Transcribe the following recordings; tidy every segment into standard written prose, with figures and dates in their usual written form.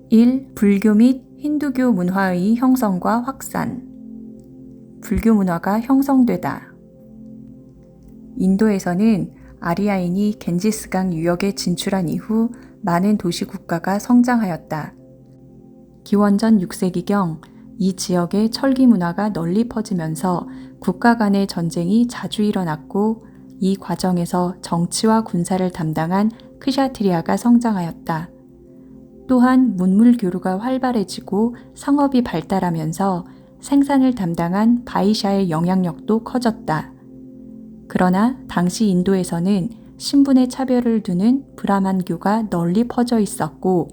1. 불교 및 힌두교 문화의 형성과 확산. 불교 문화가 형성되다. 인도에서는 아리아인이 겐지스강 유역에 진출한 이후 많은 도시국가가 성장하였다. 기원전 6세기경 이 지역의 철기 문화가 널리 퍼지면서 국가 간의 전쟁이 자주 일어났고 이 과정에서 정치와 군사를 담당한 크샤트리아가 성장하였다. 또한 문물교류가 활발해지고 상업이 발달하면서 생산을 담당한 바이샤의 영향력도 커졌다. 그러나 당시 인도에서는 신분의 차별을 두는 브라만교가 널리 퍼져 있었고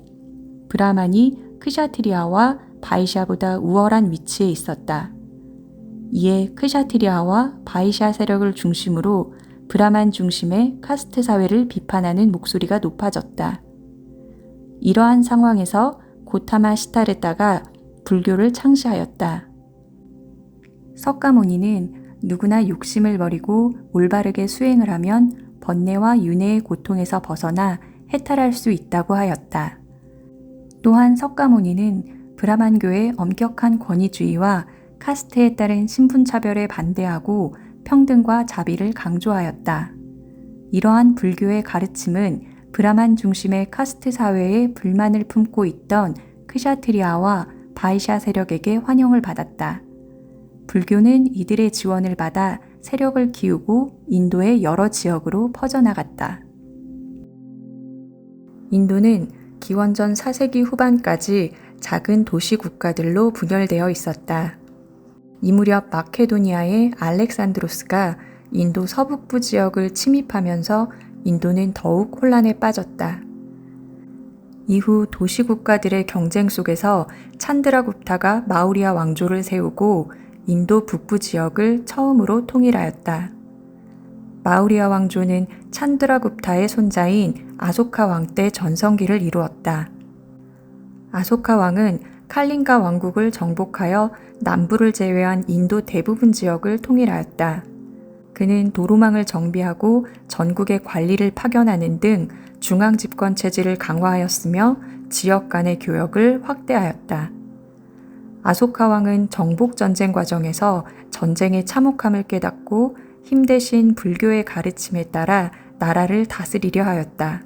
브라만이 크샤트리아와 바이샤보다 우월한 위치에 있었다. 이에 크샤트리아와 바이샤 세력을 중심으로 브라만 중심의 카스트 사회를 비판하는 목소리가 높아졌다. 이러한 상황에서 고타마 시타르타가 불교를 창시하였다. 석가모니는 누구나 욕심을 버리고 올바르게 수행을 하면 번뇌와 윤회의 고통에서 벗어나 해탈할 수 있다고 하였다. 또한 석가모니는 브라만교의 엄격한 권위주의와 카스트에 따른 신분차별에 반대하고 평등과 자비를 강조하였다. 이러한 불교의 가르침은 브라만 중심의 카스트 사회에 불만을 품고 있던 크샤트리아와 바이샤 세력에게 환영을 받았다. 불교는 이들의 지원을 받아 세력을 키우고 인도의 여러 지역으로 퍼져나갔다. 인도는 기원전 4세기 후반까지 작은 도시 국가들로 분열되어 있었다. 이 무렵 마케도니아의 알렉산드로스가 인도 서북부 지역을 침입하면서 인도는 더욱 혼란에 빠졌다. 이후 도시 국가들의 경쟁 속에서 찬드라굽타가 마우리아 왕조를 세우고 인도 북부 지역을 처음으로 통일하였다. 마우리아 왕조는 찬드라굽타의 손자인 아소카 왕 때 전성기를 이루었다. 아소카 왕은 칼린가 왕국을 정복하여 남부를 제외한 인도 대부분 지역을 통일하였다. 그는 도로망을 정비하고 전국의 관리를 파견하는 등 중앙 집권 체제를 강화하였으며 지역 간의 교역을 확대하였다. 아소카 왕은 정복 전쟁 과정에서 전쟁의 참혹함을 깨닫고 힘대신 불교의 가르침에 따라 나라를 다스리려 하였다.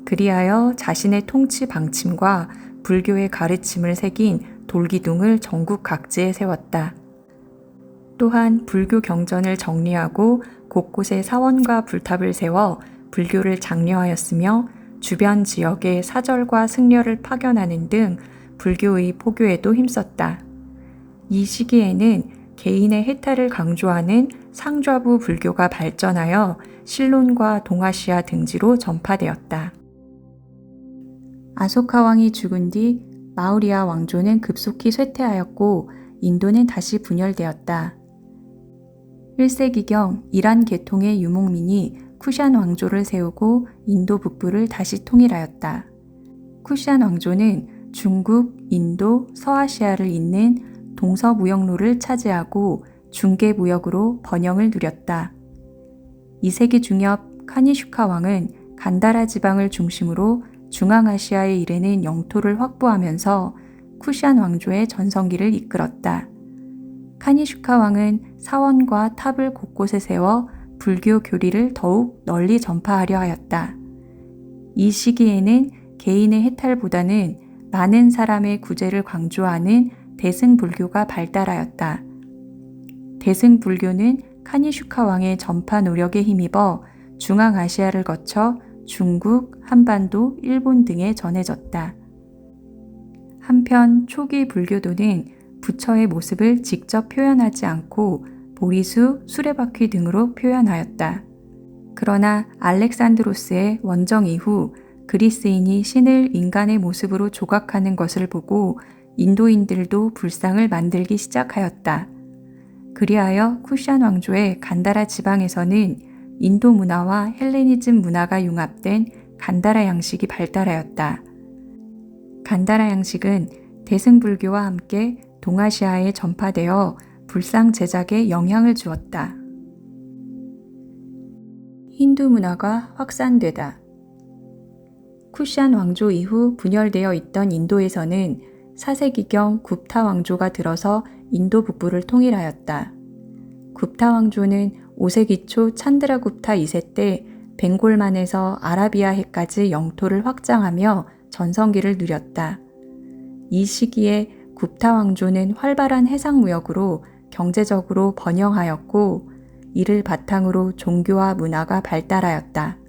그리하여 자신의 통치 방침과 불교의 가르침을 새긴 돌기둥을 전국 각지에 세웠다. 또한 불교 경전을 정리하고 곳곳에 사원과 불탑을 세워 불교를 장려하였으며 주변 지역에 사절과 승려를 파견하는 등 불교의 포교에도 힘썼다. 이 시기에는 개인의 해탈을 강조하는 상좌부 불교가 발전하여 실론과 동아시아 등지로 전파되었다. 아소카 왕이 죽은 뒤 마우리아 왕조는 급속히 쇠퇴하였고 인도는 다시 분열되었다. 1세기경 이란 계통의 유목민이 쿠샨 왕조를 세우고 인도 북부를 다시 통일하였다. 쿠샨 왕조는 중국, 인도, 서아시아를 잇는 동서무역로를 차지하고 중개무역으로 번영을 누렸다. 2세기 중엽 카니슈카 왕은 간다라 지방을 중심으로 중앙아시아에 이르는 영토를 확보하면서 쿠샨 왕조의 전성기를 이끌었다. 카니슈카 왕은 사원과 탑을 곳곳에 세워 불교 교리를 더욱 널리 전파하려 하였다. 이 시기에는 개인의 해탈보다는 많은 사람의 구제를 강조하는 대승불교가 발달하였다. 대승불교는 카니슈카 왕의 전파 노력에 힘입어 중앙아시아를 거쳐 중국, 한반도, 일본 등에 전해졌다. 한편 초기 불교도는 부처의 모습을 직접 표현하지 않고 보리수, 수레바퀴 등으로 표현하였다. 그러나 알렉산드로스의 원정 이후 그리스인이 신을 인간의 모습으로 조각하는 것을 보고 인도인들도 불상을 만들기 시작하였다. 그리하여 쿠샨 왕조의 간다라 지방에서는 인도 문화와 헬레니즘 문화가 융합된 간다라 양식이 발달하였다. 간다라 양식은 대승불교와 함께 동아시아에 전파되어 불상 제작에 영향을 주었다. 힌두 문화가 확산되다. 쿠샨 왕조 이후 분열되어 있던 인도에서는 4세기경 굽타 왕조가 들어서 인도 북부를 통일하였다. 굽타 왕조는 5세기 초 찬드라굽타 2세 때 벵골만에서 아라비아해까지 영토를 확장하며 전성기를 누렸다. 이 시기에 굽타 왕조는 활발한 해상무역으로 경제적으로 번영하였고 이를 바탕으로 종교와 문화가 발달하였다.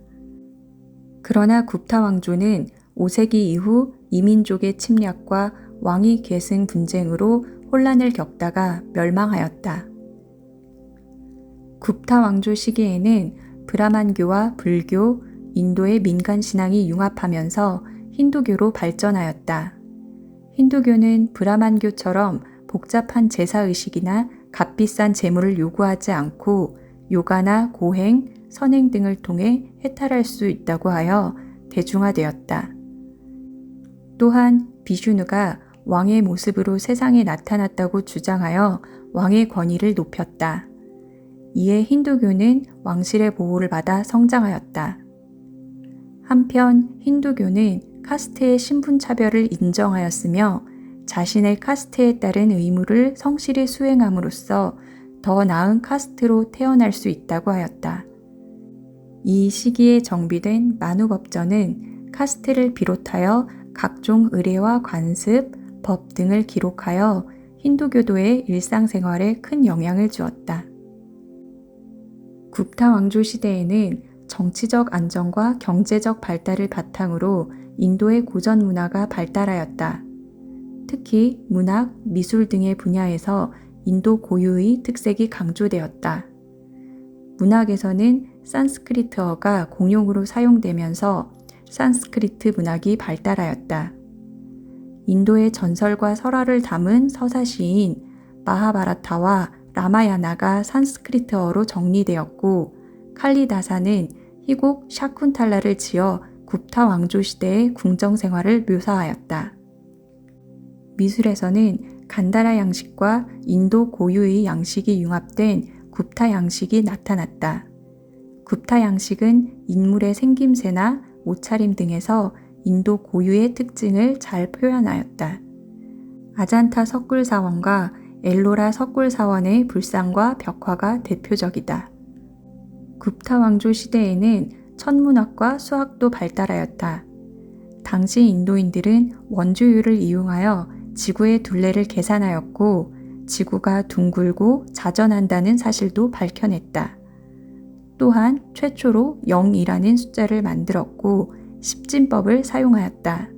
그러나 굽타 왕조는 5세기 이후 이민족의 침략과 왕위 계승 분쟁으로 혼란을 겪다가 멸망하였다. 굽타 왕조 시기에는 브라만교와 불교, 인도의 민간 신앙이 융합하면서 힌두교로 발전하였다. 힌두교는 브라만교처럼 복잡한 제사의식이나 값비싼 제물을 요구하지 않고 요가나 고행, 선행 등을 통해 해탈할 수 있다고 하여 대중화되었다. 또한 비슈누가 왕의 모습으로 세상에 나타났다고 주장하여 왕의 권위를 높였다. 이에 힌두교는 왕실의 보호를 받아 성장하였다. 한편 힌두교는 카스트의 신분차별을 인정하였으며 자신의 카스트에 따른 의무를 성실히 수행함으로써 더 나은 카스트로 태어날 수 있다고 하였다. 이 시기에 정비된 만우법전은 카스트를 비롯하여 각종 의례와 관습, 법 등을 기록하여 힌두교도의 일상생활에 큰 영향을 주었다. 굽타 왕조 시대에는 정치적 안정과 경제적 발달을 바탕으로 인도의 고전 문화가 발달하였다. 특히 문학, 미술 등의 분야에서 인도 고유의 특색이 강조되었다. 문학에서는 산스크리트어가 공용으로 사용되면서 산스크리트 문학이 발달하였다. 인도의 전설과 설화를 담은 서사시인 마하바라타와 라마야나가 산스크리트어로 정리되었고 칼리다사는 희곡 샤쿤탈라를 지어 굽타 왕조 시대의 궁정 생활을 묘사하였다. 미술에서는 간다라 양식과 인도 고유의 양식이 융합된 굽타 양식이 나타났다. 굽타 양식은 인물의 생김새나 옷차림 등에서 인도 고유의 특징을 잘 표현하였다. 아잔타 석굴사원과 엘로라 석굴사원의 불상과 벽화가 대표적이다. 굽타 왕조 시대에는 천문학과 수학도 발달하였다. 당시 인도인들은 원주율을 이용하여 지구의 둘레를 계산하였고 지구가 둥글고 자전한다는 사실도 밝혀냈다. 또한 최초로 0이라는 숫자를 만들었고 십진법을 사용하였다.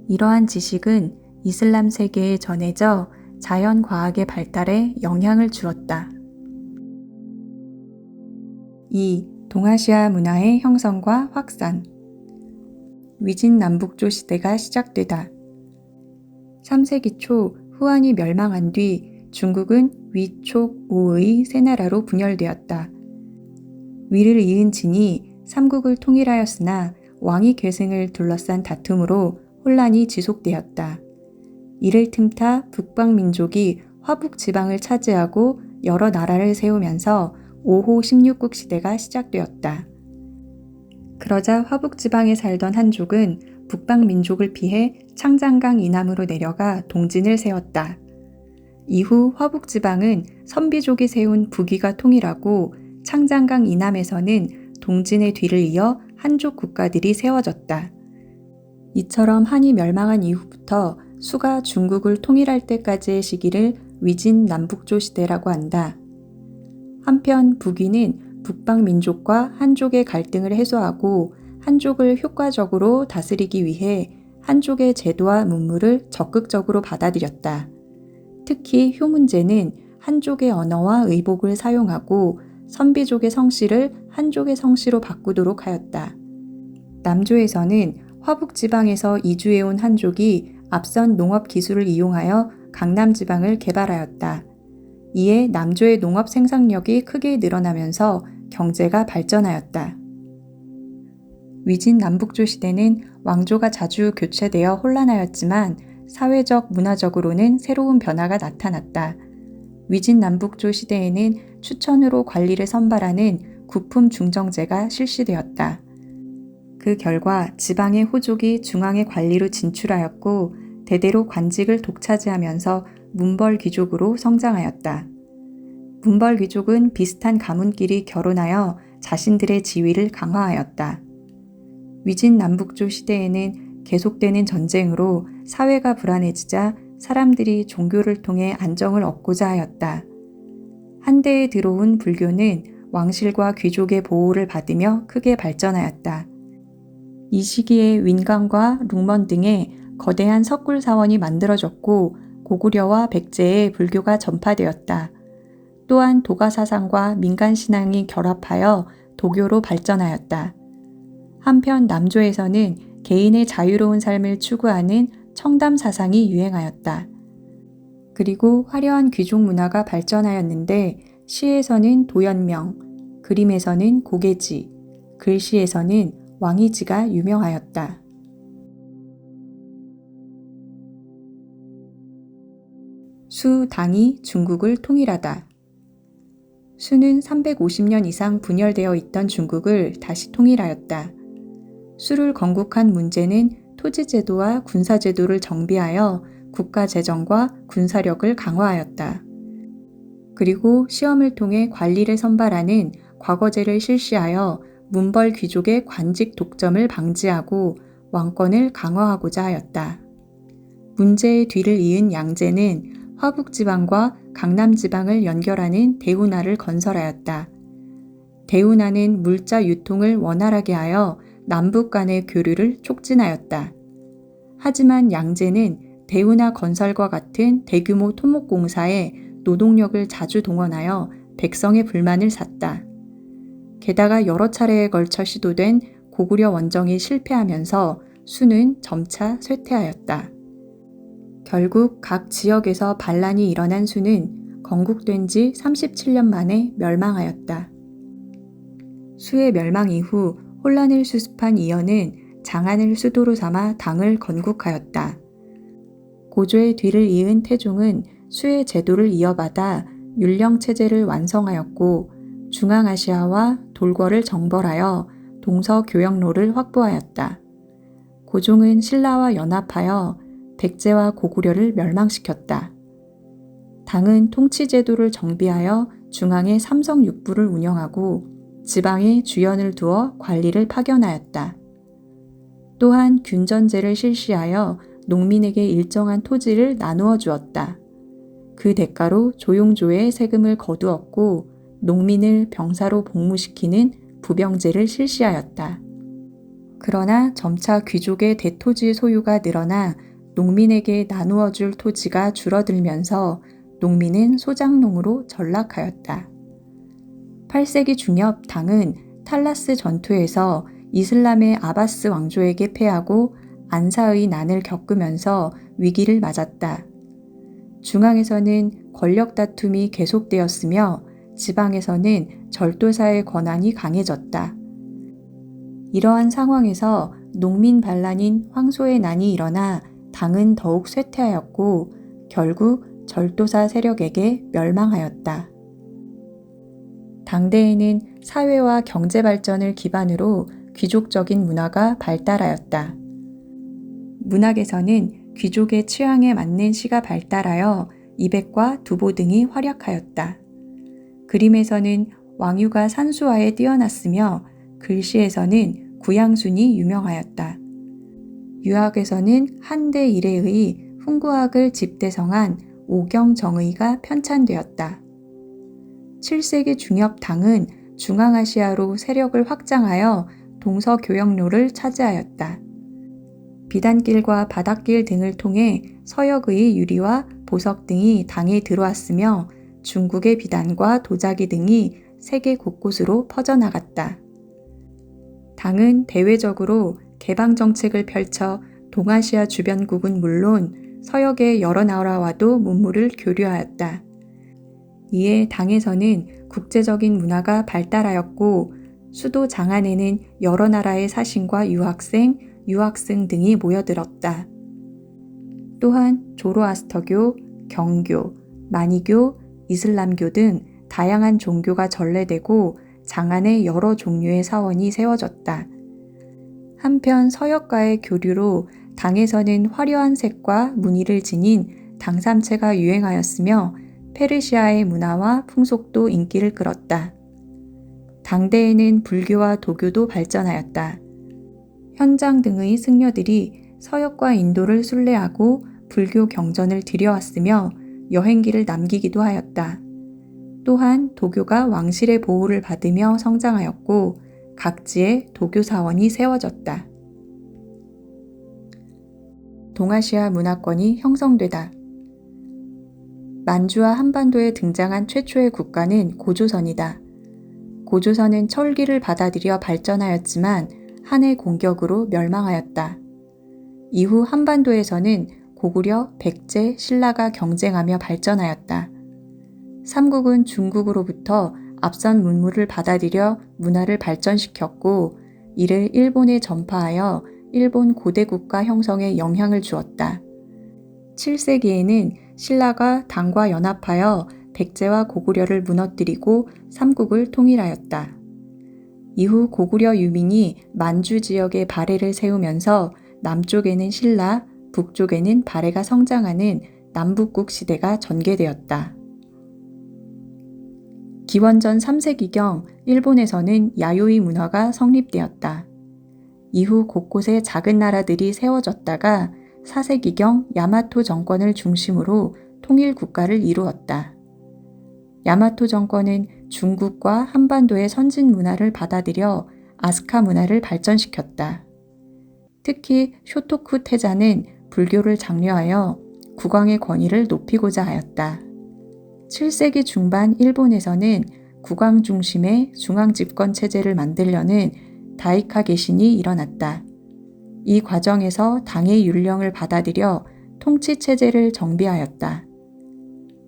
이러한 지식은 이슬람 세계에 전해져 자연과학의 발달에 영향을 주었다. 2. 동아시아 문화의 형성과 확산. 위진남북조 시대가 시작되다. 3세기 초 후한이 멸망한 뒤 중국은 위, 촉, 오의 세 나라로 분열되었다. 위를 이은 진이 삼국을 통일하였으나 왕위 계승을 둘러싼 다툼으로 혼란이 지속되었다. 이를 틈타 북방민족이 화북 지방을 차지하고 여러 나라를 세우면서 5호 16국 시대가 시작되었다. 그러자 화북 지방에 살던 한족은 북방민족을 피해 창장강 이남으로 내려가 동진을 세웠다. 이후 화북 지방은 선비족이 세운 북위가 통일하고 창장강 이남에서는 동진의 뒤를 이어 한족 국가들이 세워졌다. 이처럼 한이 멸망한 이후부터 수가 중국을 통일할 때까지의 시기를 위진 남북조 시대라고 한다. 한편 북위는 북방민족과 한족의 갈등을 해소하고 한족을 효과적으로 다스리기 위해 한족의 제도와 문물을 적극적으로 받아들였다. 특히 효문제는 한족의 언어와 의복을 사용하고 선비족의 성씨를 한족의 성씨로 바꾸도록 하였다. 남조에서는 화북지방에서 이주해온 한족이 앞선 농업 기술을 이용하여 강남지방을 개발하였다. 이에 남조의 농업 생산력이 크게 늘어나면서 경제가 발전하였다. 위진 남북조 시대는 왕조가 자주 교체되어 혼란하였지만 사회적, 문화적으로는 새로운 변화가 나타났다. 위진 남북조 시대에는 추천으로 관리를 선발하는 국품 중정제가 실시되었다. 그 결과 지방의 호족이 중앙의 관리로 진출하였고 대대로 관직을 독차지하면서 문벌 귀족으로 성장하였다. 문벌 귀족은 비슷한 가문끼리 결혼하여 자신들의 지위를 강화하였다. 위진 남북조 시대에는 계속되는 전쟁으로 사회가 불안해지자 사람들이 종교를 통해 안정을 얻고자 하였다. 한대에 들어온 불교는 왕실과 귀족의 보호를 받으며 크게 발전하였다. 이 시기에 윈강과 룽먼 등의 거대한 석굴 사원이 만들어졌고 고구려와 백제에 불교가 전파되었다. 또한 도가 사상과 민간 신앙이 결합하여 도교로 발전하였다. 한편 남조에서는 개인의 자유로운 삶을 추구하는 청담 사상이 유행하였다. 그리고 화려한 귀족 문화가 발전하였는데 시에서는 도연명, 그림에서는 고개지, 글씨에서는 왕이지가 유명하였다. 수 당이 중국을 통일하다. 수는 350년 이상 분열되어 있던 중국을 다시 통일하였다. 수를 건국한 문제는 토지제도와 군사제도를 정비하여 국가재정과 군사력을 강화하였다. 그리고 시험을 통해 관리를 선발하는 과거제를 실시하여 문벌 귀족의 관직 독점을 방지하고 왕권을 강화하고자 하였다. 문제의 뒤를 이은 양제는 화북지방과 강남지방을 연결하는 대운하를 건설하였다. 대운하는 물자 유통을 원활하게 하여 남북 간의 교류를 촉진하였다. 하지만 양제는 대운하 건설과 같은 대규모 토목공사에 노동력을 자주 동원하여 백성의 불만을 샀다. 게다가 여러 차례에 걸쳐 시도된 고구려 원정이 실패하면서 수는 점차 쇠퇴하였다. 결국 각 지역에서 반란이 일어난 수는 건국된 지 37년 만에 멸망하였다. 수의 멸망 이후 혼란을 수습한 이연은 장안을 수도로 삼아 당을 건국하였다. 고조의 뒤를 이은 태종은 수의 제도를 이어받아 율령체제를 완성하였고 중앙아시아와 돌궐을 정벌하여 동서교역로를 확보하였다. 고종은 신라와 연합하여 백제와 고구려를 멸망시켰다. 당은 통치제도를 정비하여 중앙에 삼성육부를 운영하고 지방에 주연을 두어 관리를 파견하였다. 또한 균전제를 실시하여 농민에게 일정한 토지를 나누어 주었다. 그 대가로 조용조의 세금을 거두었고 농민을 병사로 복무시키는 부병제를 실시하였다. 그러나 점차 귀족의 대토지 소유가 늘어나 농민에게 나누어 줄 토지가 줄어들면서 농민은 소작농으로 전락하였다. 8세기 중엽 당은 탈라스 전투에서 이슬람의 아바스 왕조에게 패하고 안사의 난을 겪으면서 위기를 맞았다. 중앙에서는 권력 다툼이 계속되었으며 지방에서는 절도사의 권한이 강해졌다. 이러한 상황에서 농민 반란인 황소의 난이 일어나 당은 더욱 쇠퇴하였고 결국 절도사 세력에게 멸망하였다. 당대에는 사회와 경제 발전을 기반으로 귀족적인 문화가 발달하였다. 문학에서는 귀족의 취향에 맞는 시가 발달하여 이백과 두보 등이 활약하였다. 그림에서는 왕유가 산수화에 뛰어났으며 글씨에서는 구양순이 유명하였다. 유학에서는 한대 이래의 훈구학을 집대성한 오경정의가 편찬되었다. 7세기 중엽 당은 중앙아시아로 세력을 확장하여 동서교역로를 차지하였다. 비단길과 바닷길 등을 통해 서역의 유리와 보석 등이 당에 들어왔으며 중국의 비단과 도자기 등이 세계 곳곳으로 퍼져나갔다. 당은 대외적으로 개방 정책을 펼쳐 동아시아 주변국은 물론 서역의 여러 나라와도 문물을 교류하였다. 이에 당에서는 국제적인 문화가 발달하였고 수도 장안에는 여러 나라의 사신과 유학생 등이 모여들었다. 또한 조로아스터교, 경교, 마니교, 이슬람교 등 다양한 종교가 전래되고 장안에 여러 종류의 사원이 세워졌다. 한편 서역과의 교류로 당에서는 화려한 색과 무늬를 지닌 당삼체가 유행하였으며 페르시아의 문화와 풍속도 인기를 끌었다. 당대에는 불교와 도교도 발전하였다. 현장 등의 승려들이 서역과 인도를 순례하고 불교 경전을 들여왔으며 여행기를 남기기도 하였다. 또한 도교가 왕실의 보호를 받으며 성장하였고 각지에 도교 사원이 세워졌다. 동아시아 문화권이 형성되다. 만주와 한반도에 등장한 최초의 국가는 고조선이다. 고조선은 철기를 받아들여 발전하였지만 한해 공격으로 멸망하였다. 이후 한반도에서는 고구려, 백제, 신라가 경쟁하며 발전하였다. 삼국은 중국으로부터 앞선 문물을 받아들여 문화를 발전시켰고 이를 일본에 전파하여 일본 고대국가 형성에 영향을 주었다. 7세기에는 신라가 당과 연합하여 백제와 고구려를 무너뜨리고 삼국을 통일하였다. 이후 고구려 유민이 만주 지역에 발해를 세우면서 남쪽에는 신라, 북쪽에는 발해가 성장하는 남북국 시대가 전개되었다. 기원전 3세기경 일본에서는 야요이 문화가 성립되었다. 이후 곳곳에 작은 나라들이 세워졌다가 4세기경 야마토 정권을 중심으로 통일 국가를 이루었다. 야마토 정권은 중국과 한반도의 선진 문화를 받아들여 아스카 문화를 발전시켰다. 특히 쇼토쿠 태자는 불교를 장려하여 국왕의 권위를 높이고자 하였다. 7세기 중반 일본에서는 국왕 중심의 중앙집권 체제를 만들려는 다이카 개신이 일어났다. 이 과정에서 당의 율령을 받아들여 통치 체제를 정비하였다.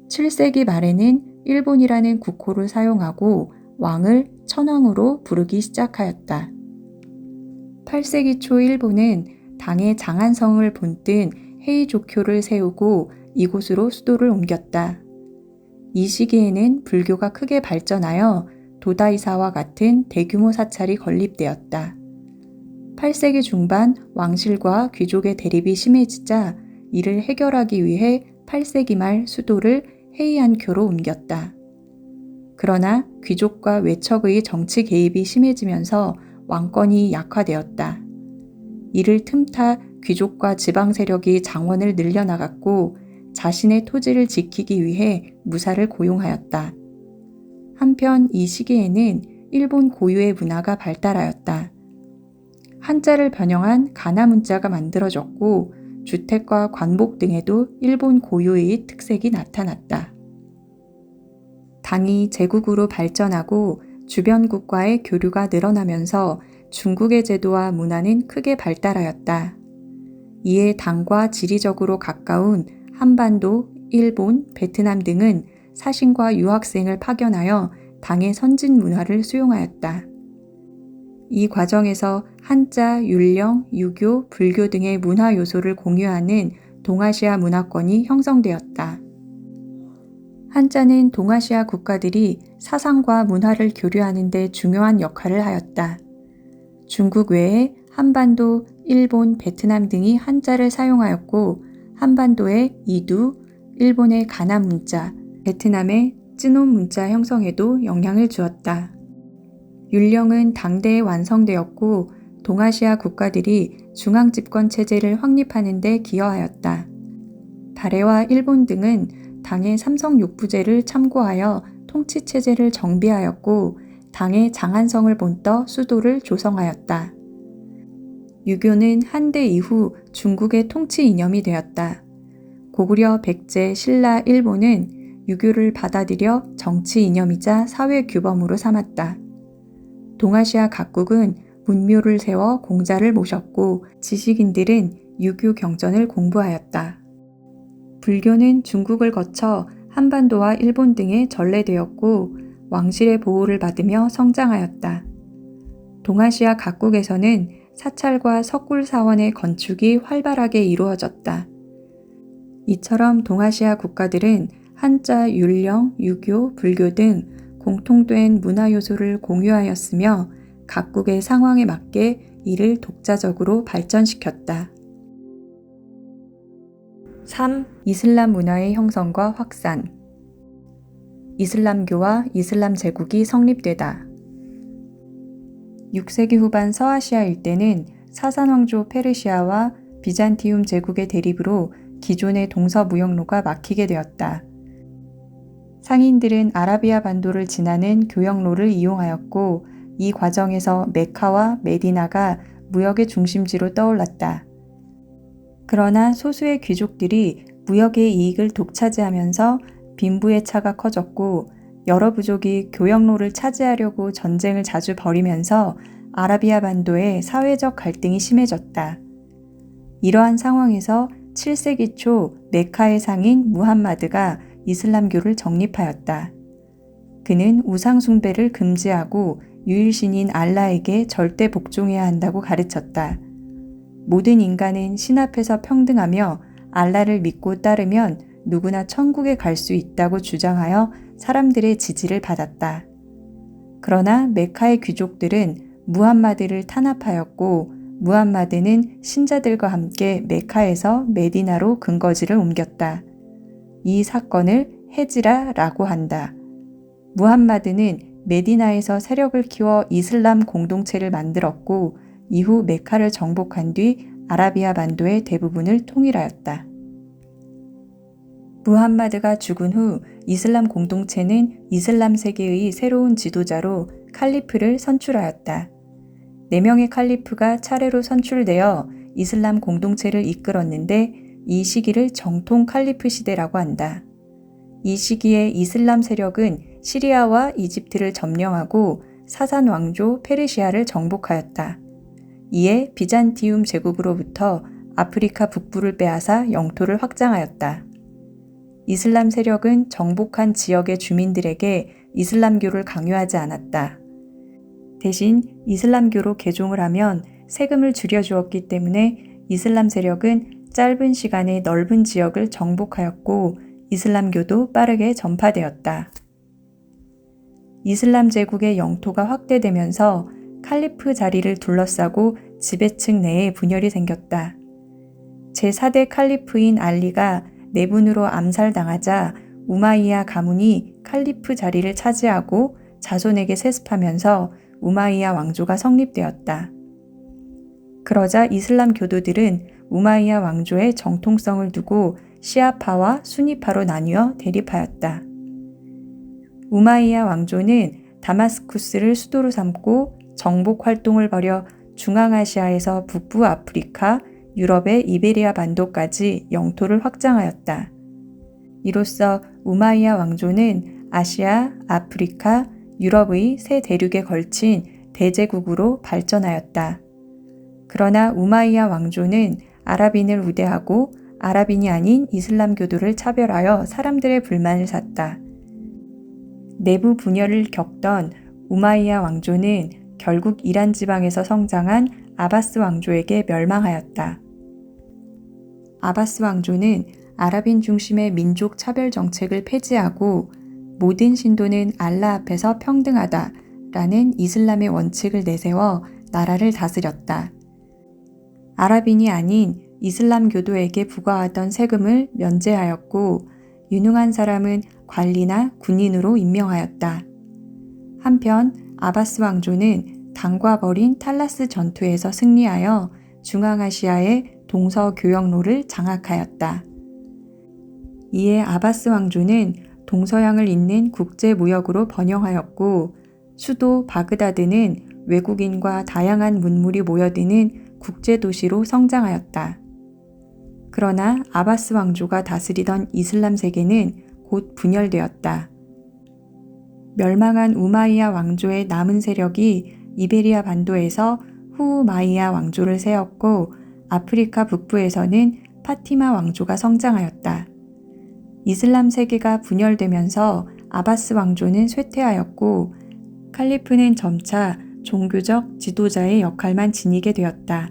7세기 말에는 일본이라는 국호를 사용하고 왕을 천황으로 부르기 시작하였다. 8세기 초 일본은 당의 장안성을 본뜬 헤이조쿄를 세우고 이곳으로 수도를 옮겼다. 이 시기에는 불교가 크게 발전하여 도다이사와 같은 대규모 사찰이 건립되었다. 8세기 중반 왕실과 귀족의 대립이 심해지자 이를 해결하기 위해 8세기 말 수도를 헤이안교로 옮겼다. 그러나 귀족과 외척의 정치 개입이 심해지면서 왕권이 약화되었다. 이를 틈타 귀족과 지방 세력이 장원을 늘려나갔고 자신의 토지를 지키기 위해 무사를 고용하였다. 한편 이 시기에는 일본 고유의 문화가 발달하였다. 한자를 변형한 가나 문자가 만들어졌고 주택과 관복 등에도 일본 고유의 특색이 나타났다. 당이 제국으로 발전하고 주변국과의 교류가 늘어나면서 중국의 제도와 문화는 크게 발달하였다. 이에 당과 지리적으로 가까운 한반도, 일본, 베트남 등은 사신과 유학생을 파견하여 당의 선진 문화를 수용하였다. 이 과정에서 한자, 율령, 유교, 불교 등의 문화 요소를 공유하는 동아시아 문화권이 형성되었다. 한자는 동아시아 국가들이 사상과 문화를 교류하는 데 중요한 역할을 하였다. 중국 외에 한반도, 일본, 베트남 등이 한자를 사용하였고 한반도의 이두, 일본의 가나 문자, 베트남의 쯔논 문자 형성에도 영향을 주었다. 율령은 당대에 완성되었고 동아시아 국가들이 중앙집권 체제를 확립하는 데 기여하였다. 발해와 일본 등은 당의 삼성육부제를 참고하여 통치체제를 정비하였고 당의 장안성을 본떠 수도를 조성하였다. 유교는 한대 이후 중국의 통치 이념이 되었다. 고구려, 백제, 신라, 일본은 유교를 받아들여 정치 이념이자 사회 규범으로 삼았다. 동아시아 각국은 문묘를 세워 공자를 모셨고 지식인들은 유교 경전을 공부하였다. 불교는 중국을 거쳐 한반도와 일본 등에 전래되었고 왕실의 보호를 받으며 성장하였다. 동아시아 각국에서는 사찰과 석굴사원의 건축이 활발하게 이루어졌다. 이처럼 동아시아 국가들은 한자, 율령, 유교, 불교 등 공통된 문화 요소를 공유하였으며 각국의 상황에 맞게 이를 독자적으로 발전시켰다. 3. 이슬람 문화의 형성과 확산. 이슬람교와 이슬람 제국이 성립되다. 6세기 후반 서아시아 일대는 사산왕조 페르시아와 비잔티움 제국의 대립으로 기존의 동서무역로가 막히게 되었다. 상인들은 아라비아 반도를 지나는 교역로를 이용하였고 이 과정에서 메카와 메디나가 무역의 중심지로 떠올랐다. 그러나 소수의 귀족들이 무역의 이익을 독차지하면서 빈부의 차가 커졌고 여러 부족이 교역로를 차지하려고 전쟁을 자주 벌이면서 아라비아 반도의 사회적 갈등이 심해졌다. 이러한 상황에서 7세기 초 메카의 상인 무함마드가 이슬람교를 정립하였다. 그는 우상 숭배를 금지하고 유일신인 알라에게 절대 복종해야 한다고 가르쳤다. 모든 인간은 신 앞에서 평등하며 알라를 믿고 따르면 누구나 천국에 갈 수 있다고 주장하여 사람들의 지지를 받았다. 그러나 메카의 귀족들은 무함마드를 탄압하였고 무함마드는 신자들과 함께 메카에서 메디나로 근거지를 옮겼다. 이 사건을 헤지라라고 한다. 무함마드는 메디나에서 세력을 키워 이슬람 공동체를 만들었고 이후 메카를 정복한 뒤 아라비아 반도의 대부분을 통일하였다. 무함마드가 죽은 후 이슬람 공동체는 이슬람 세계의 새로운 지도자로 칼리프를 선출하였다. 4명의 칼리프가 차례로 선출되어 이슬람 공동체를 이끌었는데 이 시기를 정통 칼리프 시대라고 한다. 이 시기에 이슬람 세력은 시리아와 이집트를 점령하고 사산 왕조 페르시아를 정복하였다. 이에 비잔티움 제국으로부터 아프리카 북부를 빼앗아 영토를 확장하였다. 이슬람 세력은 정복한 지역의 주민들에게 이슬람교를 강요하지 않았다. 대신 이슬람교로 개종을 하면 세금을 줄여주었기 때문에 이슬람 세력은 짧은 시간에 넓은 지역을 정복하였고 이슬람교도 빠르게 전파되었다. 이슬람 제국의 영토가 확대되면서 칼리프 자리를 둘러싸고 지배층 내에 분열이 생겼다. 제4대 칼리프인 알리가 내분으로 암살당하자 우마이야 가문이 칼리프 자리를 차지하고 자손에게 세습하면서 우마이야 왕조가 성립되었다. 그러자 이슬람 교도들은 우마이야 왕조의 정통성을 두고 시아파와 수니파로 나뉘어 대립하였다. 우마이야 왕조는 다마스쿠스를 수도로 삼고 정복 활동을 벌여 중앙아시아에서 북부 아프리카, 유럽의 이베리아 반도까지 영토를 확장하였다. 이로써 우마이야 왕조는 아시아, 아프리카, 유럽의 세 대륙에 걸친 대제국으로 발전하였다. 그러나 우마이야 왕조는 아랍인을 우대하고 아랍인이 아닌 이슬람교도를 차별하여 사람들의 불만을 샀다. 내부 분열을 겪던 우마이야 왕조는 결국 이란 지방에서 성장한 아바스 왕조에게 멸망하였다. 아바스 왕조는 아랍인 중심의 민족 차별 정책을 폐지하고 모든 신도는 알라 앞에서 평등하다라는 이슬람의 원칙을 내세워 나라를 다스렸다. 아랍인이 아닌 이슬람 교도에게 부과하던 세금을 면제하였고 유능한 사람은 관리나 군인으로 임명하였다. 한편 아바스 왕조는 당과 벌인 탈라스 전투에서 승리하여 중앙아시아의 동서 교역로를 장악하였다. 이에 아바스 왕조는 동서양을 잇는 국제무역으로 번영하였고 수도 바그다드는 외국인과 다양한 문물이 모여드는 국제도시로 성장하였다. 그러나 아바스 왕조가 다스리던 이슬람 세계는 곧 분열되었다. 멸망한 우마이야 왕조의 남은 세력이 이베리아 반도에서 후마이야 왕조를 세웠고 아프리카 북부에서는 파티마 왕조가 성장하였다. 이슬람 세계가 분열되면서 아바스 왕조는 쇠퇴하였고 칼리프는 점차 종교적 지도자의 역할만 지니게 되었다.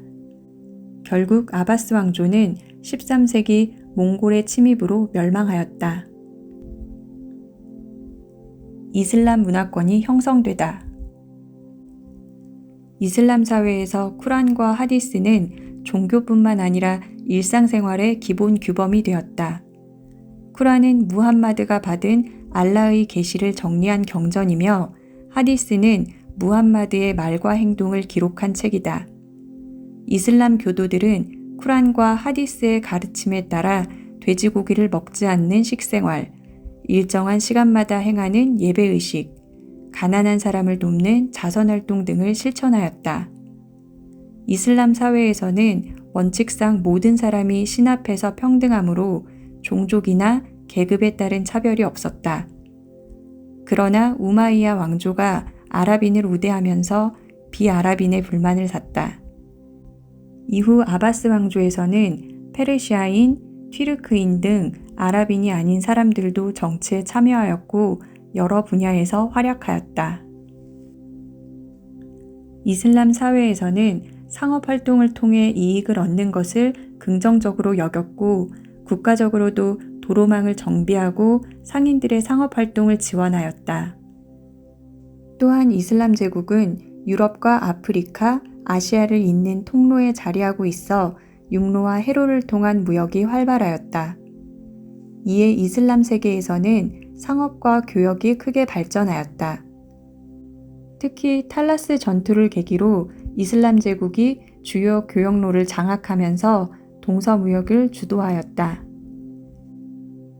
결국 아바스 왕조는 13세기 몽골의 침입으로 멸망하였다. 이슬람 문화권이 형성되다. 이슬람 사회에서 쿠란과 하디스는 종교뿐만 아니라 일상생활의 기본 규범이 되었다. 쿠란은 무함마드가 받은 알라의 계시를 정리한 경전이며 하디스는 무함마드의 말과 행동을 기록한 책이다. 이슬람 교도들은 쿠란과 하디스의 가르침에 따라 돼지고기를 먹지 않는 식생활, 일정한 시간마다 행하는 예배의식, 가난한 사람을 돕는 자선활동 등을 실천하였다. 이슬람 사회에서는 원칙상 모든 사람이 신 앞에서 평등하므로 종족이나 계급에 따른 차별이 없었다. 그러나 우마이야 왕조가 아랍인을 우대하면서 비아랍인의 불만을 샀다. 이후 아바스 왕조에서는 페르시아인, 튀르크인 등 아랍인이 아닌 사람들도 정치에 참여하였고 여러 분야에서 활약하였다. 이슬람 사회에서는 상업활동을 통해 이익을 얻는 것을 긍정적으로 여겼고 국가적으로도 도로망을 정비하고 상인들의 상업활동을 지원하였다. 또한 이슬람 제국은 유럽과 아프리카, 아시아를 잇는 통로에 자리하고 있어 육로와 해로를 통한 무역이 활발하였다. 이에 이슬람 세계에서는 상업과 교역이 크게 발전하였다. 특히 탈라스 전투를 계기로 이슬람 제국이 주요 교역로를 장악하면서 동서무역을 주도하였다.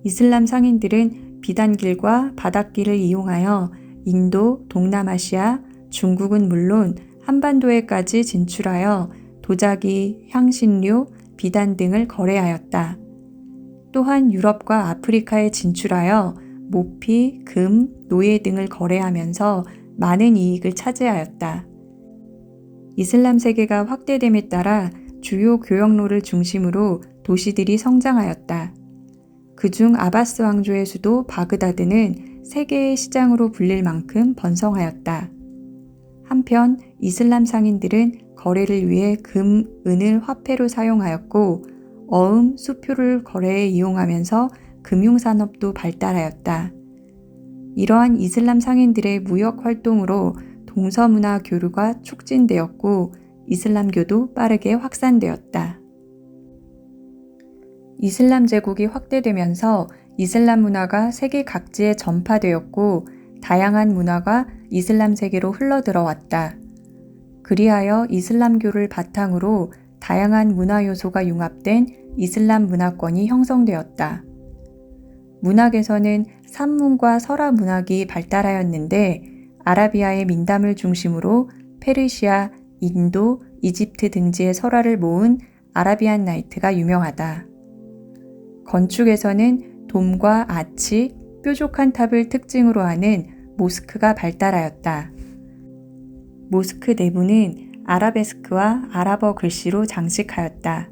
이슬람 상인들은 비단길과 바닷길을 이용하여 인도, 동남아시아, 중국은 물론 한반도에까지 진출하여 도자기, 향신료, 비단 등을 거래하였다. 또한 유럽과 아프리카에 진출하여 모피, 금, 노예 등을 거래하면서 많은 이익을 차지하였다. 이슬람 세계가 확대됨에 따라 주요 교역로를 중심으로 도시들이 성장하였다. 그중 아바스 왕조의 수도 바그다드는 세계의 시장으로 불릴 만큼 번성하였다. 한편 이슬람 상인들은 거래를 위해 금, 은을 화폐로 사용하였고 어음, 수표를 거래에 이용하면서 금융산업도 발달하였다. 이러한 이슬람 상인들의 무역 활동으로 동서문화 교류가 촉진되었고 이슬람교도 빠르게 확산되었다. 이슬람 제국이 확대되면서 이슬람 문화가 세계 각지에 전파되었고 다양한 문화가 이슬람 세계로 흘러들어왔다. 그리하여 이슬람교를 바탕으로 다양한 문화 요소가 융합된 이슬람 문화권이 형성되었다. 문학에서는 산문과 설화 문학이 발달하였는데 아라비아의 민담을 중심으로 페르시아, 인도, 이집트 등지의 설화를 모은 아라비안 나이트가 유명하다. 건축에서는 돔과 아치, 뾰족한 탑을 특징으로 하는 모스크가 발달하였다. 모스크 내부는 아라베스크와 아랍어 글씨로 장식하였다.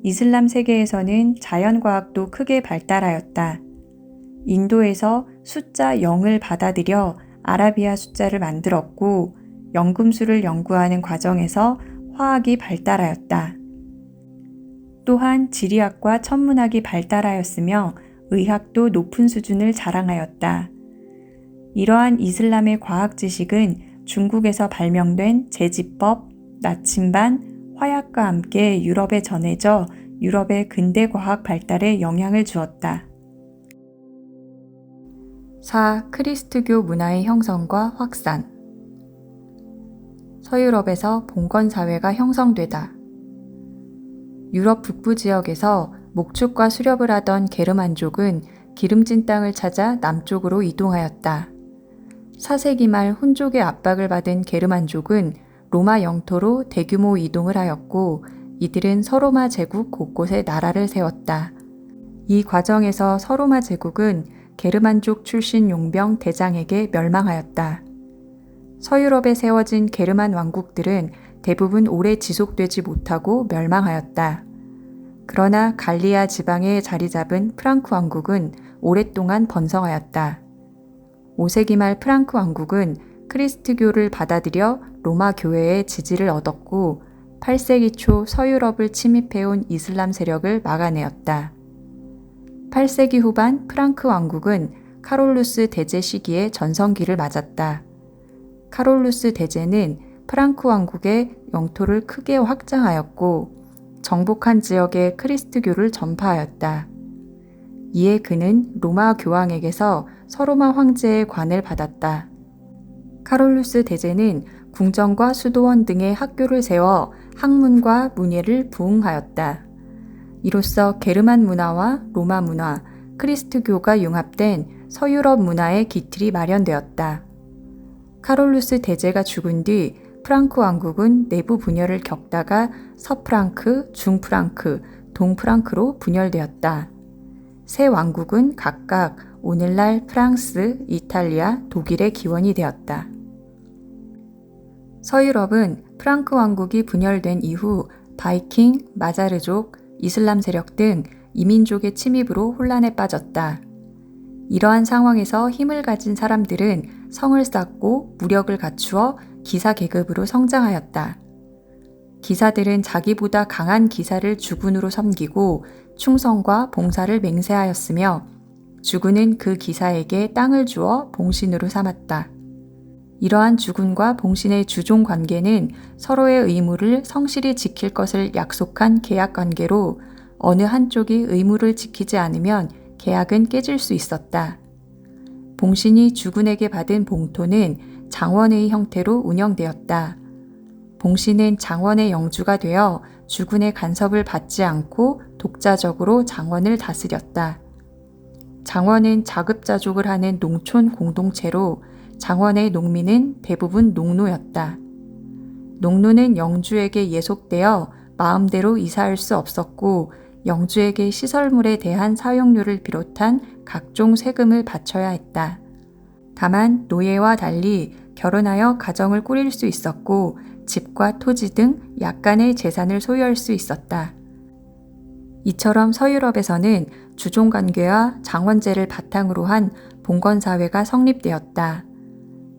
이슬람 세계에서는 자연과학도 크게 발달하였다. 인도에서 숫자 0을 받아들여 아라비아 숫자를 만들었고 연금술을 연구하는 과정에서 화학이 발달하였다. 또한 지리학과 천문학이 발달하였으며 의학도 높은 수준을 자랑하였다. 이러한 이슬람의 과학 지식은 중국에서 발명된 제지법, 나침반, 화약과 함께 유럽에 전해져 유럽의 근대 과학 발달에 영향을 주었다. 4. 크리스트교 문화의 형성과 확산. 서유럽에서 봉건사회가 형성되다. 유럽 북부 지역에서 목축과 수렵을 하던 게르만족은 기름진 땅을 찾아 남쪽으로 이동하였다. 4세기 말 훈족의 압박을 받은 게르만족은 로마 영토로 대규모 이동을 하였고 이들은 서로마 제국 곳곳에 나라를 세웠다. 이 과정에서 서로마 제국은 게르만족 출신 용병 대장에게 멸망하였다. 서유럽에 세워진 게르만 왕국들은 대부분 오래 지속되지 못하고 멸망하였다. 그러나 갈리아 지방에 자리 잡은 프랑크 왕국은 오랫동안 번성하였다. 5세기 말 프랑크 왕국은 크리스트교를 받아들여 로마 교회의 지지를 얻었고 8세기 초 서유럽을 침입해온 이슬람 세력을 막아내었다. 8세기 후반 프랑크 왕국은 카롤루스 대제 시기에 전성기를 맞았다. 카롤루스 대제는 프랑크 왕국의 영토를 크게 확장하였고 정복한 지역에 크리스트교를 전파하였다. 이에 그는 로마 교황에게서 서로마 황제의 관을 받았다. 카롤루스 대제는 궁전과 수도원 등의 학교를 세워 학문과 문예를 부흥하였다. 이로써 게르만 문화와 로마 문화, 크리스트교가 융합된 서유럽 문화의 기틀이 마련되었다. 카롤루스 대제가 죽은 뒤 프랑크 왕국은 내부 분열을 겪다가 서프랑크, 중프랑크, 동프랑크로 분열되었다. 세 왕국은 각각 오늘날 프랑스, 이탈리아, 독일의 기원이 되었다. 서유럽은 프랑크 왕국이 분열된 이후 바이킹, 마자르족, 이슬람 세력 등 이민족의 침입으로 혼란에 빠졌다. 이러한 상황에서 힘을 가진 사람들은 성을 쌓고 무력을 갖추어 기사 계급으로 성장하였다. 기사들은 자기보다 강한 기사를 주군으로 섬기고 충성과 봉사를 맹세하였으며 주군은 그 기사에게 땅을 주어 봉신으로 삼았다. 이러한 주군과 봉신의 주종 관계는 서로의 의무를 성실히 지킬 것을 약속한 계약 관계로 어느 한쪽이 의무를 지키지 않으면 계약은 깨질 수 있었다. 봉신이 주군에게 받은 봉토는 장원의 형태로 운영되었다. 봉신은 장원의 영주가 되어 주군의 간섭을 받지 않고 독자적으로 장원을 다스렸다. 장원은 자급자족을 하는 농촌 공동체로 장원의 농민은 대부분 농노였다. 농노는 영주에게 예속되어 마음대로 이사할 수 없었고 영주에게 시설물에 대한 사용료를 비롯한 각종 세금을 바쳐야 했다. 다만 노예와 달리 결혼하여 가정을 꾸릴 수 있었고 집과 토지 등 약간의 재산을 소유할 수 있었다. 이처럼 서유럽에서는 주종관계와 장원제를 바탕으로 한 봉건사회가 성립되었다.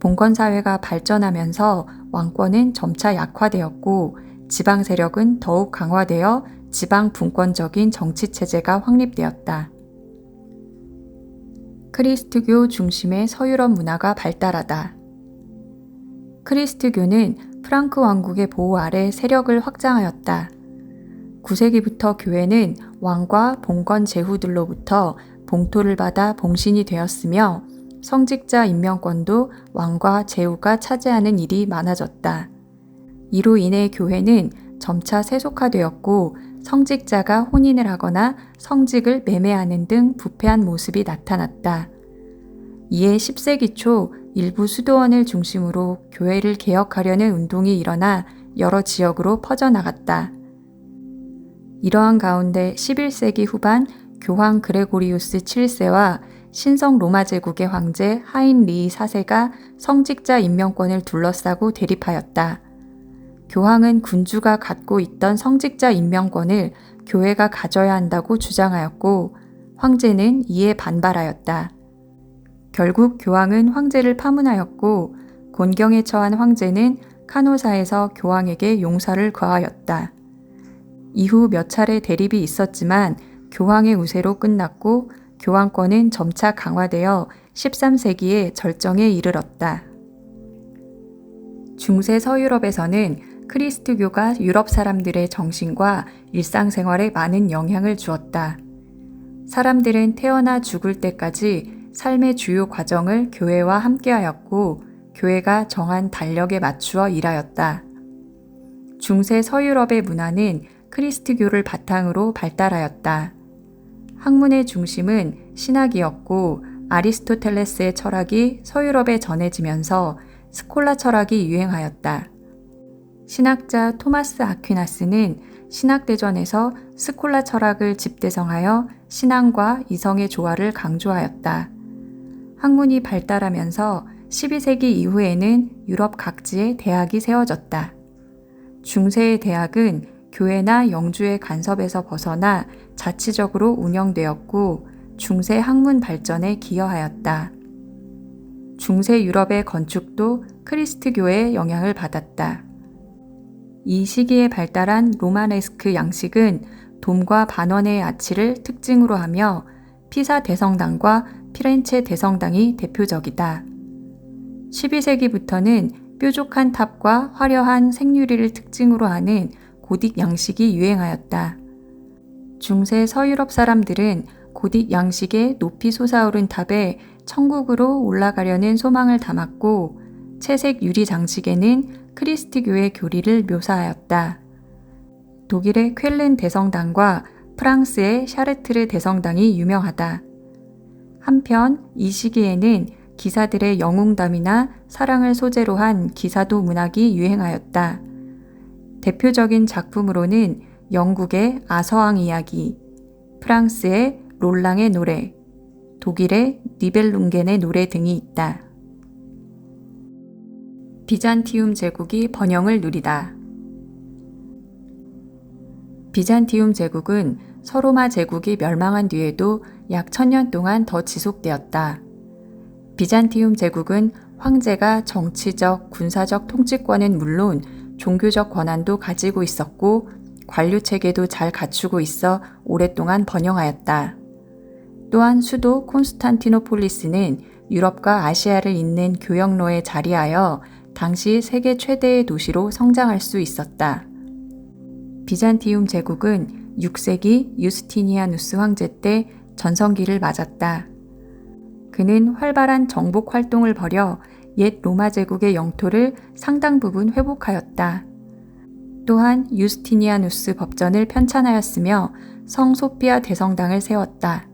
봉건사회가 발전하면서 왕권은 점차 약화되었고 지방 세력은 더욱 강화되어 지방 분권적인 정치체제가 확립되었다. 크리스트교 중심의 서유럽 문화가 발달하다. 크리스트교는 프랑크 왕국의 보호 아래 세력을 확장하였다. 9세기부터 교회는 왕과 봉건 제후들로부터 봉토를 받아 봉신이 되었으며 성직자 임명권도 왕과 제후가 차지하는 일이 많아졌다. 이로 인해 교회는 점차 세속화되었고 성직자가 혼인을 하거나 성직을 매매하는 등 부패한 모습이 나타났다. 이에 10세기 초 일부 수도원을 중심으로 교회를 개혁하려는 운동이 일어나 여러 지역으로 퍼져나갔다. 이러한 가운데 11세기 후반 교황 그레고리우스 7세와 신성 로마 제국의 황제 하인리 4세가 성직자 임명권을 둘러싸고 대립하였다. 교황은 군주가 갖고 있던 성직자 임명권을 교회가 가져야 한다고 주장하였고 황제는 이에 반발하였다. 결국 교황은 황제를 파문하였고 곤경에 처한 황제는 카노사에서 교황에게 용서를 구하였다. 이후 몇 차례 대립이 있었지만 교황의 우세로 끝났고 교황권은 점차 강화되어 13세기에 절정에 이르렀다. 중세 서유럽에서는 크리스트교가 유럽 사람들의 정신과 일상생활에 많은 영향을 주었다. 사람들은 태어나 죽을 때까지 삶의 주요 과정을 교회와 함께하였고 교회가 정한 달력에 맞추어 일하였다. 중세 서유럽의 문화는 크리스트교를 바탕으로 발달하였다. 학문의 중심은 신학이었고 아리스토텔레스의 철학이 서유럽에 전해지면서 스콜라 철학이 유행하였다. 신학자 토마스 아퀴나스는 신학대전에서 스콜라 철학을 집대성하여 신앙과 이성의 조화를 강조하였다. 학문이 발달하면서 12세기 이후에는 유럽 각지에 대학이 세워졌다. 중세의 대학은 교회나 영주의 간섭에서 벗어나 자치적으로 운영되었고 중세 학문 발전에 기여하였다. 중세 유럽의 건축도 크리스트교의 영향을 받았다. 이 시기에 발달한 로마네스크 양식은 돔과 반원의 아치를 특징으로 하며 피사 대성당과 피렌체 대성당이 대표적이다. 12세기부터는 뾰족한 탑과 화려한 생유리를 특징으로 하는 고딕 양식이 유행하였다. 중세 서유럽 사람들은 고딕 양식의 높이 솟아오른 탑에 천국으로 올라가려는 소망을 담았고, 채색 유리 장식에는 크리스트교의 교리를 묘사하였다. 독일의 쾰른 대성당과 프랑스의 샤르트르 대성당이 유명하다. 한편 이 시기에는 기사들의 영웅담이나 사랑을 소재로 한 기사도 문학이 유행하였다. 대표적인 작품으로는 영국의 아서왕 이야기, 프랑스의 롤랑의 노래, 독일의 니벨룽겐의 노래 등이 있다. 비잔티움 제국이 번영을 누리다. 비잔티움 제국은 서로마 제국이 멸망한 뒤에도 약 1000년 동안 더 지속되었다. 비잔티움 제국은 황제가 정치적, 군사적 통치권은 물론 종교적 권한도 가지고 있었고, 관료 체계도 잘 갖추고 있어 오랫동안 번영하였다. 또한 수도 콘스탄티노폴리스는 유럽과 아시아를 잇는 교역로에 자리하여 당시 세계 최대의 도시로 성장할 수 있었다. 비잔티움 제국은 6세기 유스티니아누스 황제 때 전성기를 맞았다. 그는 활발한 정복 활동을 벌여 옛 로마 제국의 영토를 상당 부분 회복하였다. 또한 유스티니아누스 법전을 편찬하였으며 성 소피아 대성당을 세웠다.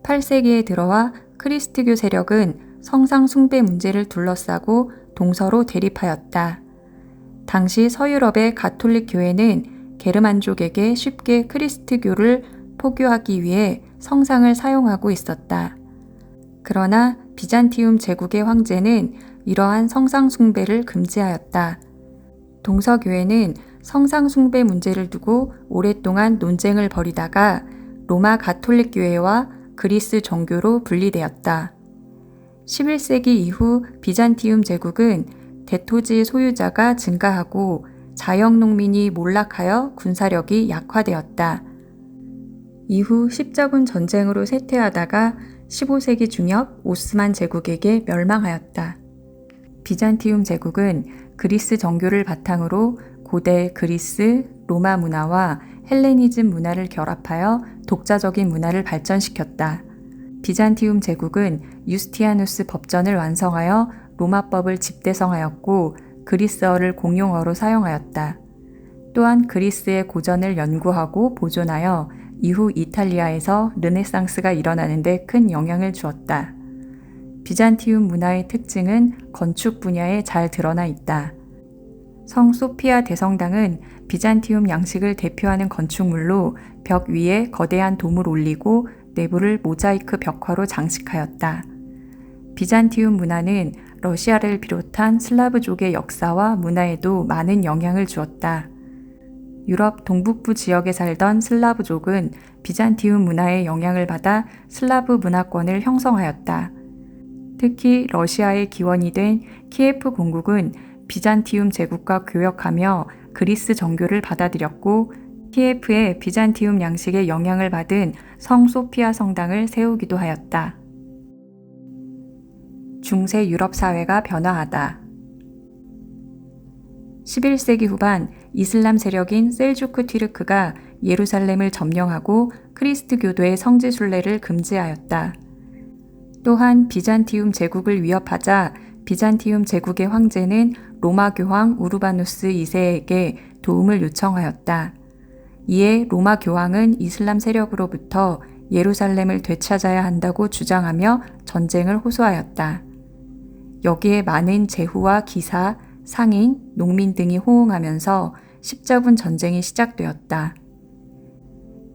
8세기에 들어와 크리스트교 세력은 성상 숭배 문제를 둘러싸고 동서로 대립하였다. 당시 서유럽의 가톨릭 교회는 게르만족에게 쉽게 크리스트교를 포교하기 위해 성상을 사용하고 있었다. 그러나 비잔티움 제국의 황제는 이러한 성상 숭배를 금지하였다. 동서교회는 성상 숭배 문제를 두고 오랫동안 논쟁을 벌이다가 로마 가톨릭 교회와 그리스 정교로 분리되었다. 11세기 이후 비잔티움 제국은 대토지의 소유자가 증가하고 자영농민이 몰락하여 군사력이 약화되었다. 이후 십자군 전쟁으로 쇠퇴하다가 15세기 중엽 오스만 제국에게 멸망하였다. 비잔티움 제국은 그리스 정교를 바탕으로 고대 그리스, 로마 문화와 헬레니즘 문화를 결합하여 독자적인 문화를 발전시켰다. 비잔티움 제국은 유스티아누스 법전을 완성하여 로마법을 집대성하였고 그리스어를 공용어로 사용하였다. 또한 그리스의 고전을 연구하고 보존하여 이후 이탈리아에서 르네상스가 일어나는 데 큰 영향을 주었다. 비잔티움 문화의 특징은 건축 분야에 잘 드러나 있다. 성 소피아 대성당은 비잔티움 양식을 대표하는 건축물로 벽 위에 거대한 돔을 올리고 내부를 모자이크 벽화로 장식하였다. 비잔티움 문화는 러시아를 비롯한 슬라브족의 역사와 문화에도 많은 영향을 주었다. 유럽 동북부 지역에 살던 슬라브족은 비잔티움 문화의 영향을 받아 슬라브 문화권을 형성하였다. 특히 러시아의 기원이 된 키예프 공국은 비잔티움 제국과 교역하며 그리스 정교를 받아들였고 키예프에 비잔티움 양식의 영향을 받은 성 소피아 성당을 세우기도 하였다. 중세 유럽 사회가 변화하다. 11세기 후반 이슬람 세력인 셀주크 튀르크가 예루살렘을 점령하고 크리스트 교도의 성지 순례를 금지하였다. 또한 비잔티움 제국을 위협하자 비잔티움 제국의 황제는 로마 교황 우르바누스 2세에게 도움을 요청하였다. 이에 로마 교황은 이슬람 세력으로부터 예루살렘을 되찾아야 한다고 주장하며 전쟁을 호소하였다. 여기에 많은 제후와 기사, 상인, 농민 등이 호응하면서 십자군 전쟁이 시작되었다.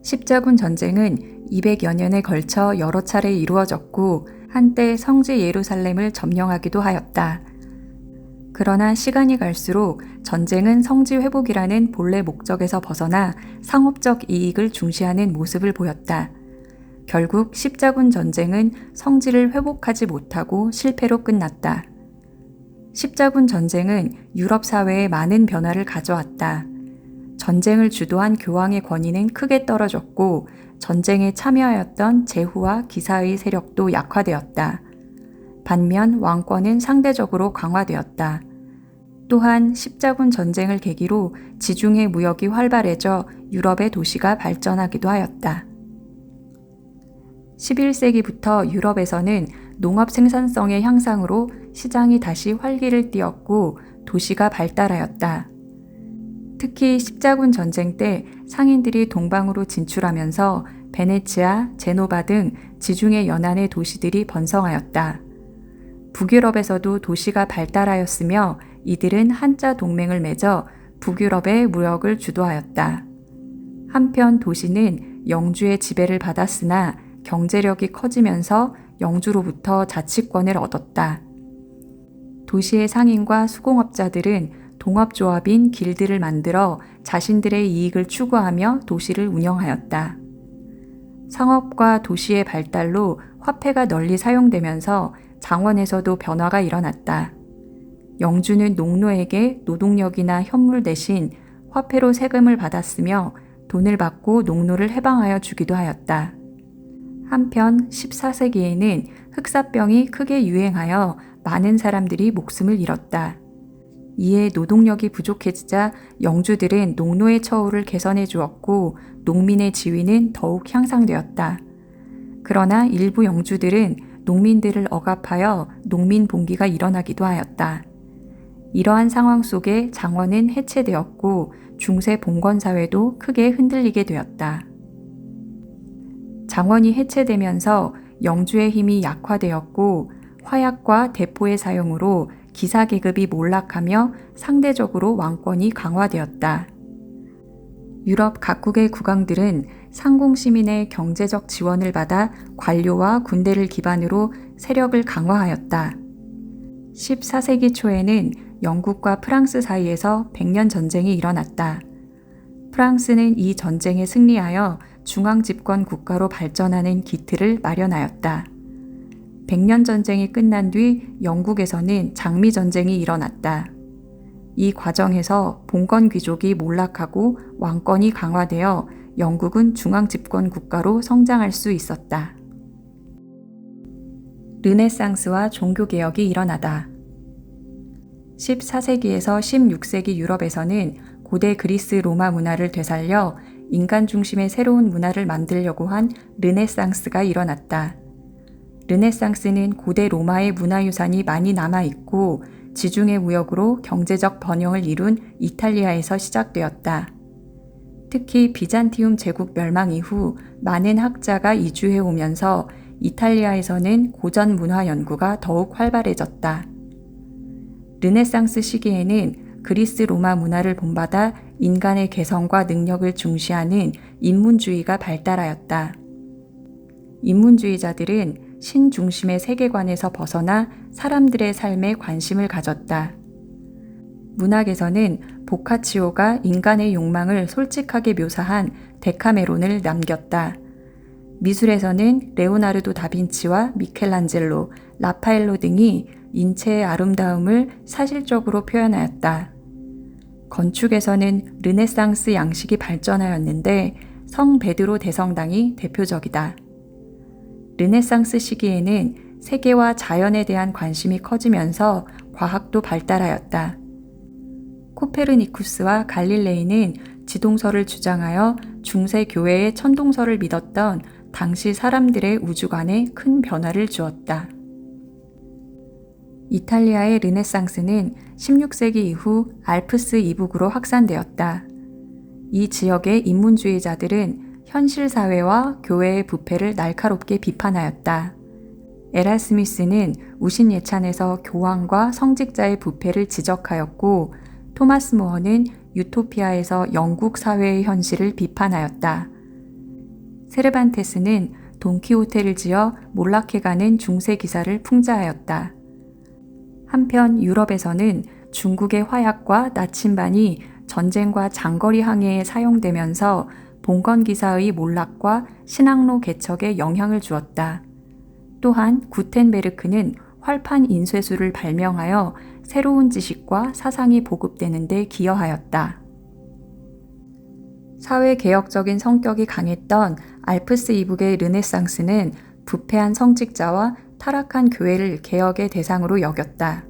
십자군 전쟁은 200여 년에 걸쳐 여러 차례 이루어졌고 한때 성지 예루살렘을 점령하기도 하였다. 그러나 시간이 갈수록 전쟁은 성지 회복이라는 본래 목적에서 벗어나 상업적 이익을 중시하는 모습을 보였다. 결국 십자군 전쟁은 성지를 회복하지 못하고 실패로 끝났다. 십자군 전쟁은 유럽 사회에 많은 변화를 가져왔다. 전쟁을 주도한 교황의 권위는 크게 떨어졌고 전쟁에 참여하였던 제후와 기사의 세력도 약화되었다. 반면 왕권은 상대적으로 강화되었다. 또한 십자군 전쟁을 계기로 지중해 무역이 활발해져 유럽의 도시가 발전하기도 하였다. 11세기부터 유럽에서는 농업 생산성의 향상으로 시장이 다시 활기를 띠었고 도시가 발달하였다. 특히 십자군 전쟁 때 상인들이 동방으로 진출하면서 베네치아, 제노바 등 지중해 연안의 도시들이 번성하였다. 북유럽에서도 도시가 발달하였으며 이들은 한자 동맹을 맺어 북유럽의 무역을 주도하였다. 한편 도시는 영주의 지배를 받았으나 경제력이 커지면서 영주로부터 자치권을 얻었다. 도시의 상인과 수공업자들은 동업조합인 길드를 만들어 자신들의 이익을 추구하며 도시를 운영하였다. 상업과 도시의 발달로 화폐가 널리 사용되면서 장원에서도 변화가 일어났다. 영주는 농노에게 노동력이나 현물 대신 화폐로 세금을 받았으며 돈을 받고 농노를 해방하여 주기도 하였다. 한편 14세기에는 흑사병이 크게 유행하여 많은 사람들이 목숨을 잃었다. 이에 노동력이 부족해지자 영주들은 농노의 처우를 개선해 주었고 농민의 지위는 더욱 향상되었다. 그러나 일부 영주들은 농민들을 억압하여 농민 봉기가 일어나기도 하였다. 이러한 상황 속에 장원은 해체되었고 중세 봉건사회도 크게 흔들리게 되었다. 장원이 해체되면서 영주의 힘이 약화되었고 화약과 대포의 사용으로 기사 계급이 몰락하며 상대적으로 왕권이 강화되었다. 유럽 각국의 국왕들은 상공 시민의 경제적 지원을 받아 관료와 군대를 기반으로 세력을 강화하였다. 14세기 초에는 영국과 프랑스 사이에서 100년 전쟁이 일어났다. 프랑스는 이 전쟁에 승리하여 중앙 집권 국가로 발전하는 기틀을 마련하였다. 100년 전쟁이 끝난 뒤 영국에서는 장미 전쟁이 일어났다. 이 과정에서 봉건 귀족이 몰락하고 왕권이 강화되어 영국은 중앙 집권 국가로 성장할 수 있었다. 르네상스와 종교개혁이 일어나다. 14세기에서 16세기 유럽에서는 고대 그리스 로마 문화를 되살려 인간 중심의 새로운 문화를 만들려고 한 르네상스가 일어났다. 르네상스는 고대 로마의 문화유산이 많이 남아있고 지중해 무역으로 경제적 번영을 이룬 이탈리아에서 시작되었다. 특히 비잔티움 제국 멸망 이후 많은 학자가 이주해 오면서 이탈리아에서는 고전 문화 연구가 더욱 활발해졌다. 르네상스 시기에는 그리스 로마 문화를 본받아 인간의 개성과 능력을 중시하는 인문주의가 발달하였다. 인문주의자들은 신 중심의 세계관에서 벗어나 사람들의 삶에 관심을 가졌다. 문학에서는 보카치오가 인간의 욕망을 솔직하게 묘사한 데카메론을 남겼다. 미술에서는 레오나르도 다빈치와 미켈란젤로, 라파엘로 등이 인체의 아름다움을 사실적으로 표현하였다. 건축에서는 르네상스 양식이 발전하였는데 성 베드로 대성당이 대표적이다. 르네상스 시기에는 세계와 자연에 대한 관심이 커지면서 과학도 발달하였다. 코페르니쿠스와 갈릴레이는 지동설을 주장하여 중세 교회의 천동설을 믿었던 당시 사람들의 우주관에 큰 변화를 주었다. 이탈리아의 르네상스는 16세기 이후 알프스 이북으로 확산되었다. 이 지역의 인문주의자들은 현실 사회와 교회의 부패를 날카롭게 비판하였다. 에라스미스는 우신 예찬에서 교황과 성직자의 부패를 지적하였고 토마스 모어는 유토피아에서 영국 사회의 현실을 비판하였다. 세르반테스는 돈키호테를 지어 몰락해가는 중세 기사를 풍자하였다. 한편 유럽에서는 중국의 화약과 나침반이 전쟁과 장거리 항해에 사용되면서 봉건기사의 몰락과 신항로 개척에 영향을 주었다. 또한 구텐베르크는 활판 인쇄술을 발명하여 새로운 지식과 사상이 보급되는 데 기여하였다. 사회개혁적인 성격이 강했던 알프스 이북의 르네상스는 부패한 성직자와 타락한 교회를 개혁의 대상으로 여겼다.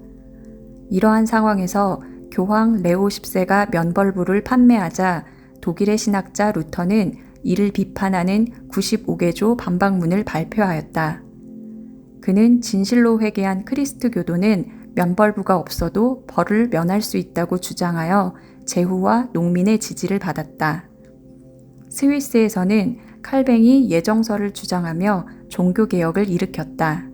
이러한 상황에서 교황 레오 10세가 면벌부를 판매하자 독일의 신학자 루터는 이를 비판하는 95개조 반박문을 발표하였다. 그는 진실로 회개한 크리스트 교도는 면벌부가 없어도 벌을 면할 수 있다고 주장하여 제후와 농민의 지지를 받았다. 스위스에서는 칼뱅이 예정설을 주장하며 종교개혁을 일으켰다.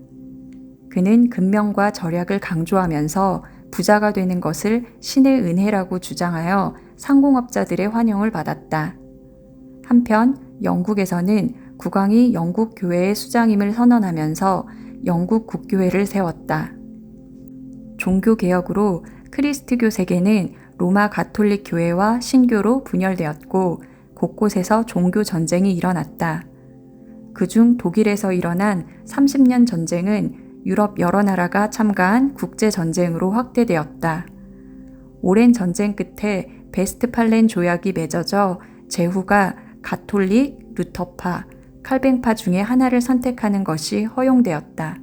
그는 근면과 절약을 강조하면서 부자가 되는 것을 신의 은혜라고 주장하여 상공업자들의 환영을 받았다. 한편 영국에서는 국왕이 영국 교회의 수장임을 선언하면서 영국 국교회를 세웠다. 종교개혁으로 크리스트교 세계는 로마 가톨릭 교회와 신교로 분열되었고 곳곳에서 종교 전쟁이 일어났다. 그중 독일에서 일어난 30년 전쟁은 유럽 여러 나라가 참가한 국제전쟁으로 확대되었다. 오랜 전쟁 끝에 베스트팔렌 조약이 맺어져 제후가 가톨릭, 루터파, 칼뱅파 중에 하나를 선택하는 것이 허용되었다.